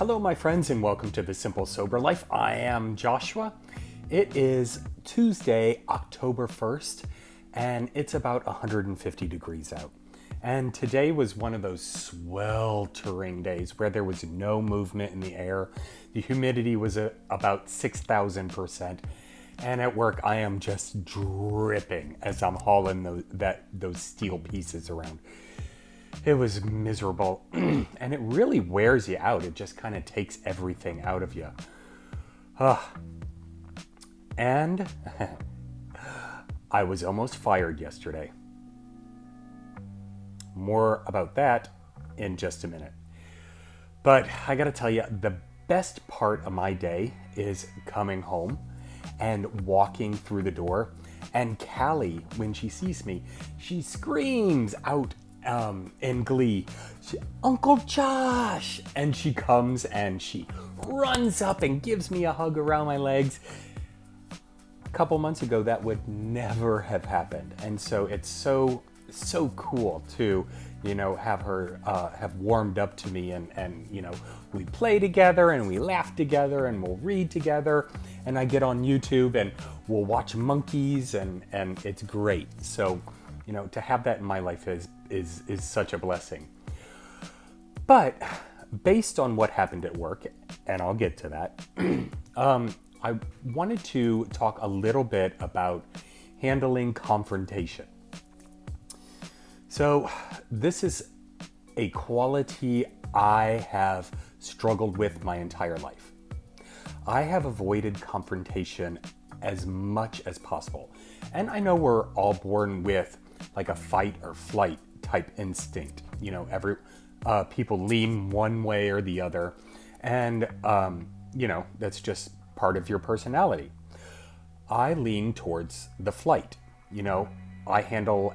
Hello, my friends, and welcome to The Simple Sober Life. I am Joshua. It is Tuesday, October 1st, and it's about 150 degrees out. And today was one of those sweltering days where there was no movement in the air. The humidity was about 6,000%. And at work, I am just dripping as I'm hauling those steel pieces around. It was miserable, and it really wears you out. It just kind of takes everything out of you. And I was almost fired yesterday. More about that in just a minute. But I gotta tell you, the best part of my day is coming home and walking through the door. And Callie, when she sees me, she screams out in glee, "Uncle Josh!" And she comes and she runs up and gives me a hug around my legs. A couple months ago, that would never have happened. And so it's so cool to, have her have warmed up to me and we play together and we laugh together and we'll read together, and I get on YouTube and we'll watch monkeys and it's great. So, to have that in my life is such a blessing. But based on what happened at work, and I'll get to that, I wanted to talk a little bit about handling confrontation. So this is a quality I have struggled with my entire life. I have avoided confrontation as much as possible. And I know we're all born with like a fight or flight type instinct. People lean one way or the other. And, that's just part of your personality. I lean towards the flight. I handle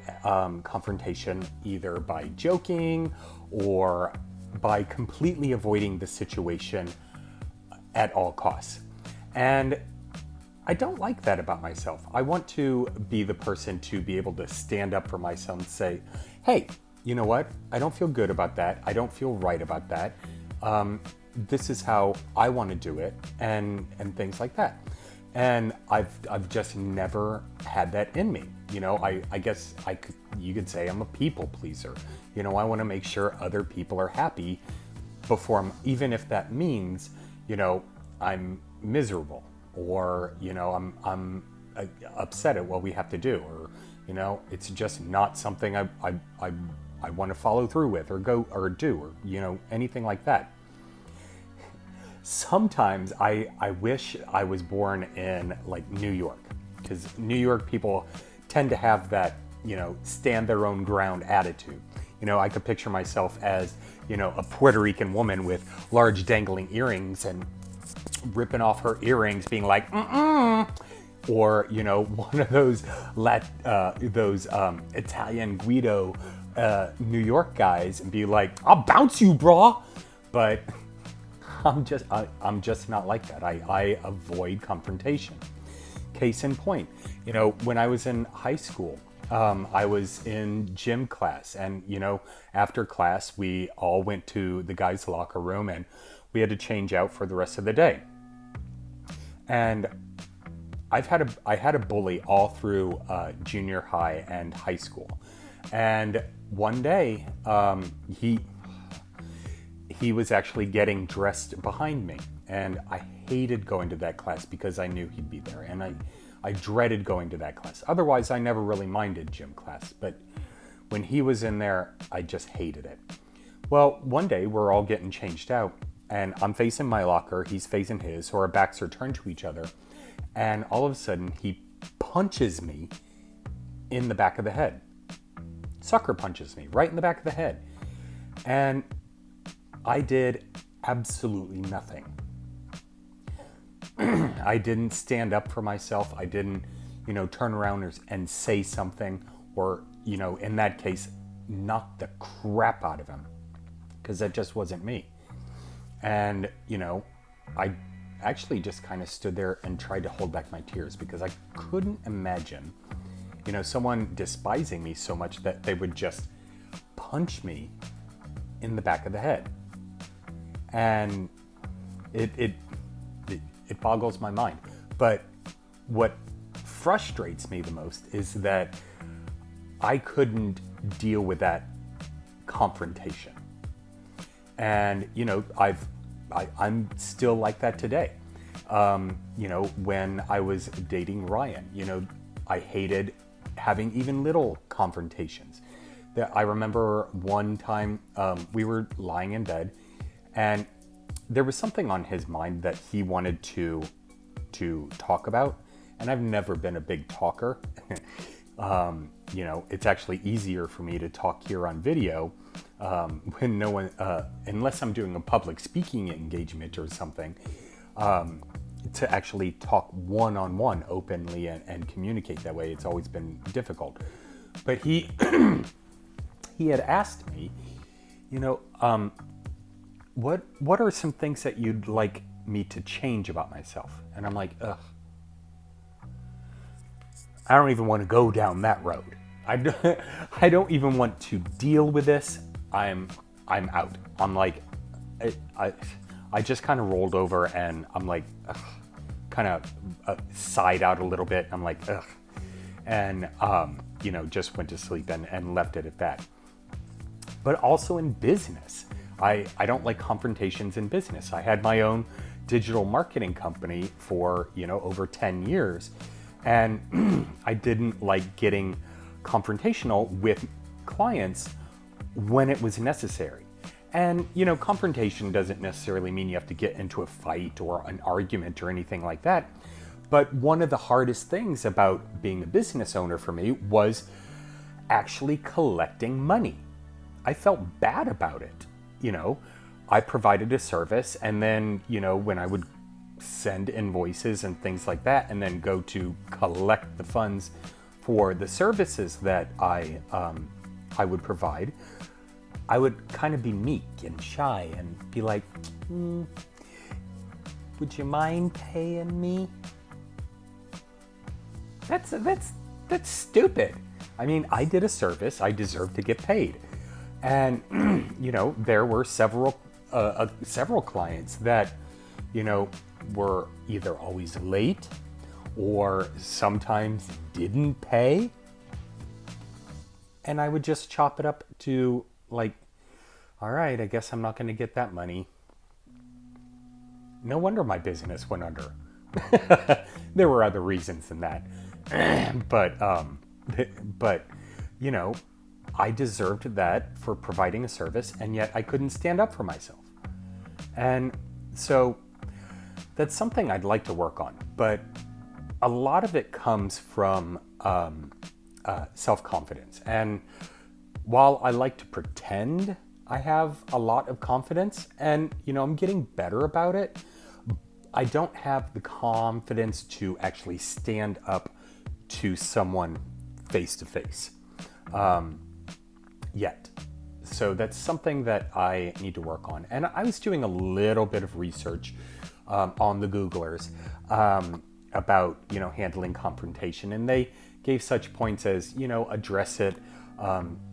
confrontation either by joking or by completely avoiding the situation at all costs. And I don't like that about myself. I want to be the person to be able to stand up for myself and say, hey, you know what? I don't feel good about that. I don't feel right about that. This is how I want to do it, and things like that. And I've just never had that in me. I guess you could say I'm a people pleaser. I want to make sure other people are happy before even if that means, I'm miserable, or, I'm upset at what we have to do, or, it's just not something I want to follow through with or go or do, or, anything like that. Sometimes I wish I was born in like New York, because New York people tend to have that, stand their own ground attitude. I could picture myself as, a Puerto Rican woman with large dangling earrings and ripping off her earrings, being like, or, one of those Italian Guido New York guys and be like, "I'll bounce you, brah." But I'm just not like that. I avoid confrontation. Case in point, when I was in high school, I was in gym class, and after class we all went to the guys' locker room and we had to change out for the rest of the day. And I had a bully all through junior high and high school. And one day, he was actually getting dressed behind me, and I hated going to that class because I knew he'd be there, and I dreaded going to that class. Otherwise, I never really minded gym class, but when he was in there, I just hated it. Well, one day we're all getting changed out, and I'm facing my locker, he's facing his, so our backs are turned to each other, and all of a sudden he punches me in the back of the head. Sucker punches me right in the back of the head. And I did absolutely nothing. I didn't stand up for myself. I didn't, turn around and say something, or, in that case, knock the crap out of him, because that just wasn't me. And, I actually just kind of stood there and tried to hold back my tears, because I couldn't imagine, someone despising me so much that they would just punch me in the back of the head. And It, it boggles my mind. But what frustrates me the most is that I couldn't deal with that confrontation. And, I'm still like that today. When I was dating Ryan, I hated having even little confrontations. I remember one time we were lying in bed, and there was something on his mind that he wanted to talk about, and I've never been a big talker. It's actually easier for me to talk here on video when no one, unless I'm doing a public speaking engagement or something, to actually talk one-on-one openly and communicate that way. It's always been difficult. But he he had asked me, what are some things that you'd like me to change about myself? And I'm like, ugh, I don't even want to go down that road. I don't even want to deal with this. I'm out. I'm like, I just kind of rolled over and I'm like, kind of sighed out a little bit. I'm like, ugh. And, just went to sleep and left it at that. But also in business, I don't like confrontations in business. I had my own digital marketing company for, over 10 years. And I didn't like getting confrontational with clients when it was necessary. And, confrontation doesn't necessarily mean you have to get into a fight or an argument or anything like that. But one of the hardest things about being a business owner for me was actually collecting money. I felt bad about it. I provided a service, and then, when I would send invoices and things like that, and then go to collect the funds for the services that I would provide, I would kind of be meek and shy and be like, would you mind paying me? That's stupid. I mean, I did a service, I deserve to get paid. And, there were several clients that, were either always late or sometimes didn't pay. And I would just chop it up to like, all right, I guess I'm not going to get that money. No wonder my business went under. There were other reasons than that. But, I deserved that for providing a service, and yet I couldn't stand up for myself. And so that's something I'd like to work on, but a lot of it comes from self-confidence. And while I like to pretend I have a lot of confidence, and I'm getting better about it, I don't have the confidence to actually stand up to someone face to face yet. So that's something that I need to work on. And I was doing a little bit of research on the Googlers about, handling confrontation. And they gave such points as, address it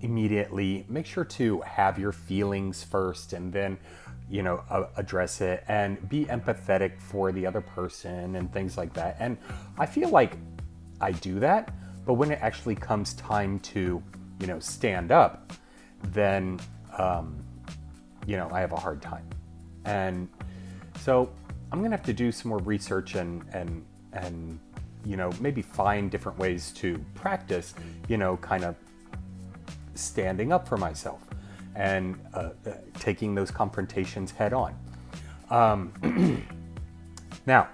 immediately. Make sure to have your feelings first and then, address it, and be empathetic for the other person and things like that. And I feel like I do that, but when it actually comes time to, stand up, then, I have a hard time. And so I'm going to have to do some more research and maybe find different ways to practice, kind of standing up for myself and taking those confrontations head on. Now,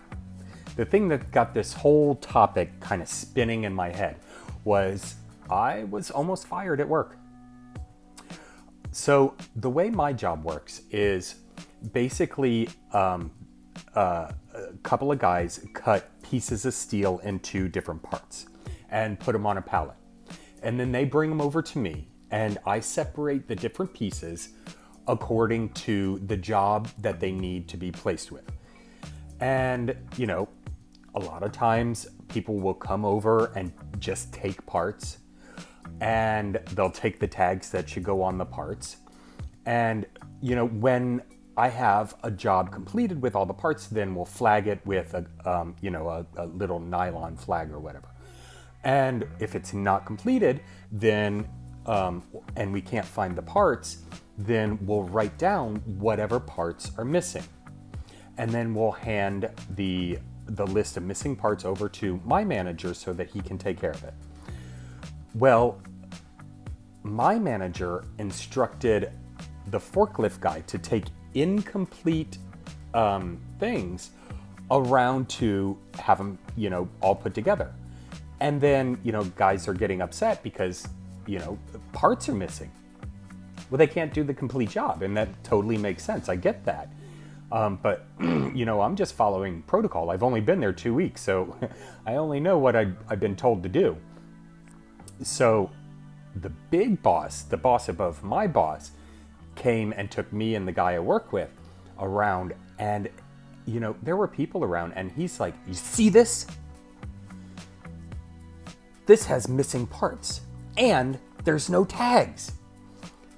the thing that got this whole topic kind of spinning in my head was I was almost fired at work. So the way my job works is basically a couple of guys cut pieces of steel into different parts and put them on a pallet. And then they bring them over to me, and I separate the different pieces according to the job that they need to be placed with. And, a lot of times people will come over and just take parts, and they'll take the tags that should go on the parts. And, when I have a job completed with all the parts, then we'll flag it with a little nylon flag or whatever. And if it's not completed, then and we can't find the parts, then we'll write down whatever parts are missing, and then we'll hand the list of missing parts over to my manager so that he can take care of it. Well, my manager instructed the forklift guy to take incomplete things around to have them, all put together. And then, guys are getting upset because, parts are missing. Well, they can't do the complete job, and that totally makes sense. I get that. But, I'm just following protocol. I've only been there 2 weeks, so I only know what I've been told to do. So the big boss, the boss above my boss, came and took me and the guy I work with around, and, there were people around, and he's like, "You see this? This has missing parts, and there's no tags."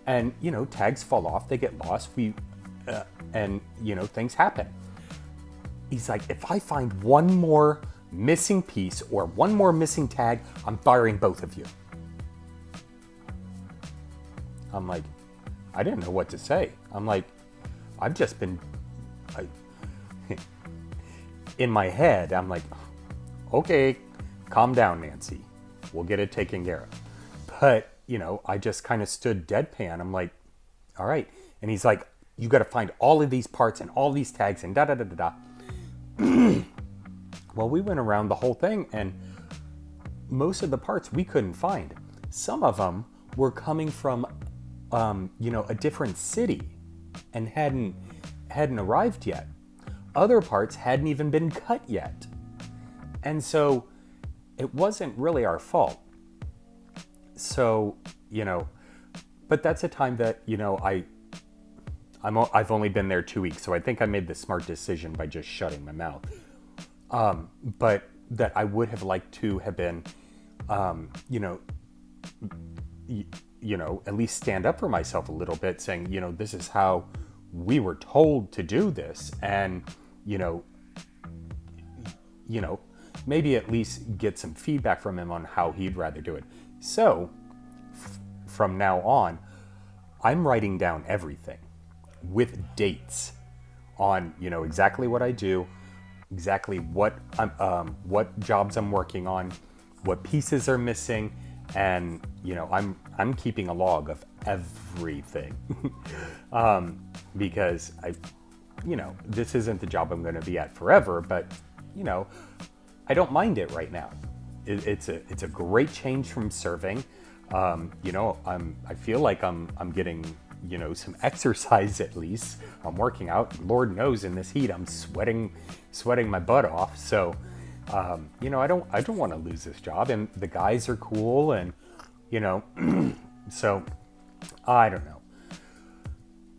And, tags fall off, they get lost, and, things happen. He's like, "If I find one more missing piece or one more missing tag, I'm firing both of you." I'm like, I didn't know what to say. I'm like, I've just been, in my head, I'm like, okay, calm down, Nancy. We'll get it taken care of. But, I just kind of stood deadpan. I'm like, all right. And he's like, "You got to find all of these parts and all these tags and da-da-da-da-da." Well, we went around the whole thing, and most of the parts we couldn't find. Some of them were coming from, a different city and hadn't arrived yet. Other parts hadn't even been cut yet. And so it wasn't really our fault. So, but that's a time that, I've only been there 2 weeks, so I think I made the smart decision by just shutting my mouth. But that I would have liked to have been, at least stand up for myself a little bit, saying, this is how we were told to do this, and, maybe at least get some feedback from him on how he'd rather do it. So, from now on, I'm writing down everything with dates on, exactly what I do, exactly what jobs I'm working on, what pieces are missing, and I'm keeping a log of everything because this isn't the job I'm going to be at forever, but I don't mind it right now. It's a great change from serving. I feel like I'm getting some exercise at least. I'm working out. Lord knows in this heat I'm sweating my butt off. So I don't want to lose this job, and the guys are cool, and so I don't know.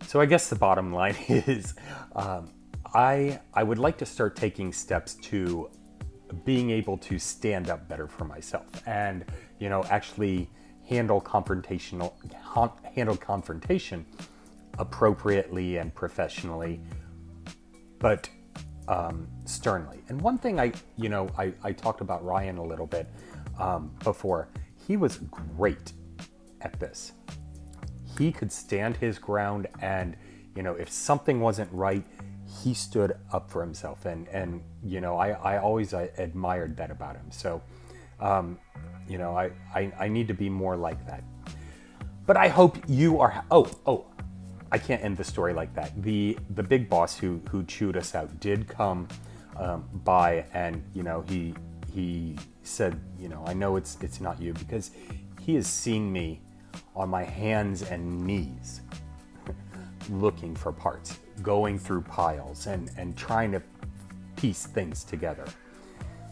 So I guess the bottom line is I would like to start taking steps to being able to stand up better for myself, and actually handle confrontation appropriately and professionally, but sternly. And one thing I talked about Ryan a little bit before. He was great at this. He could stand his ground, and if something wasn't right, he stood up for himself, and I always admired that about him. So I need to be more like that. But I hope you are. I can't end the story like that. The big boss who chewed us out did come by, and he said, I know it's not you, because he has seen me on my hands and knees looking for parts, going through piles and trying to piece things together.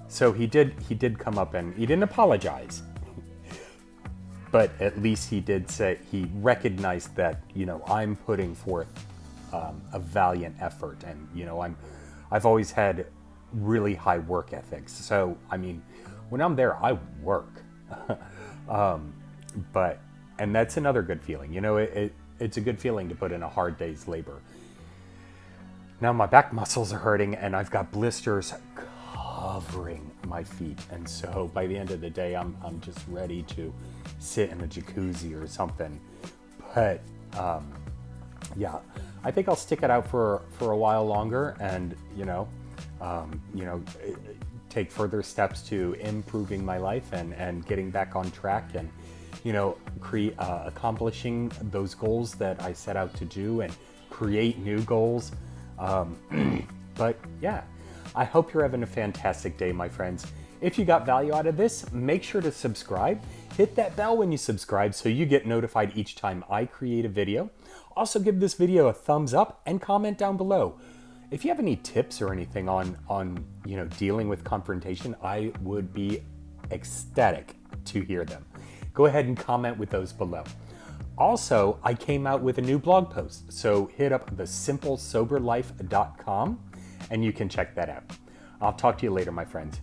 So he did come up, and he didn't apologize, but at least he did say he recognized that I'm putting forth a valiant effort, and I've always had really high work ethics. So I mean, when I'm there, I work. And that's another good feeling. It's a good feeling to put in a hard day's labor. Now my back muscles are hurting and I've got blisters covering my feet. And so by the end of the day, I'm just ready to sit in a jacuzzi or something. But yeah, I think I'll stick it out for a while longer and, take further steps to improving my life and getting back on track and, accomplishing those goals that I set out to do and create new goals. But yeah, I hope you're having a fantastic day, my friends. If you got value out of this, make sure to subscribe. Hit that bell when you subscribe so you get notified each time I create a video. Also give this video a thumbs up and comment down below. If you have any tips or anything on dealing with confrontation, I would be ecstatic to hear them. Go ahead and comment with those below. Also, I came out with a new blog post, so hit up thesimplesoberlife.com and you can check that out. I'll talk to you later, my friends.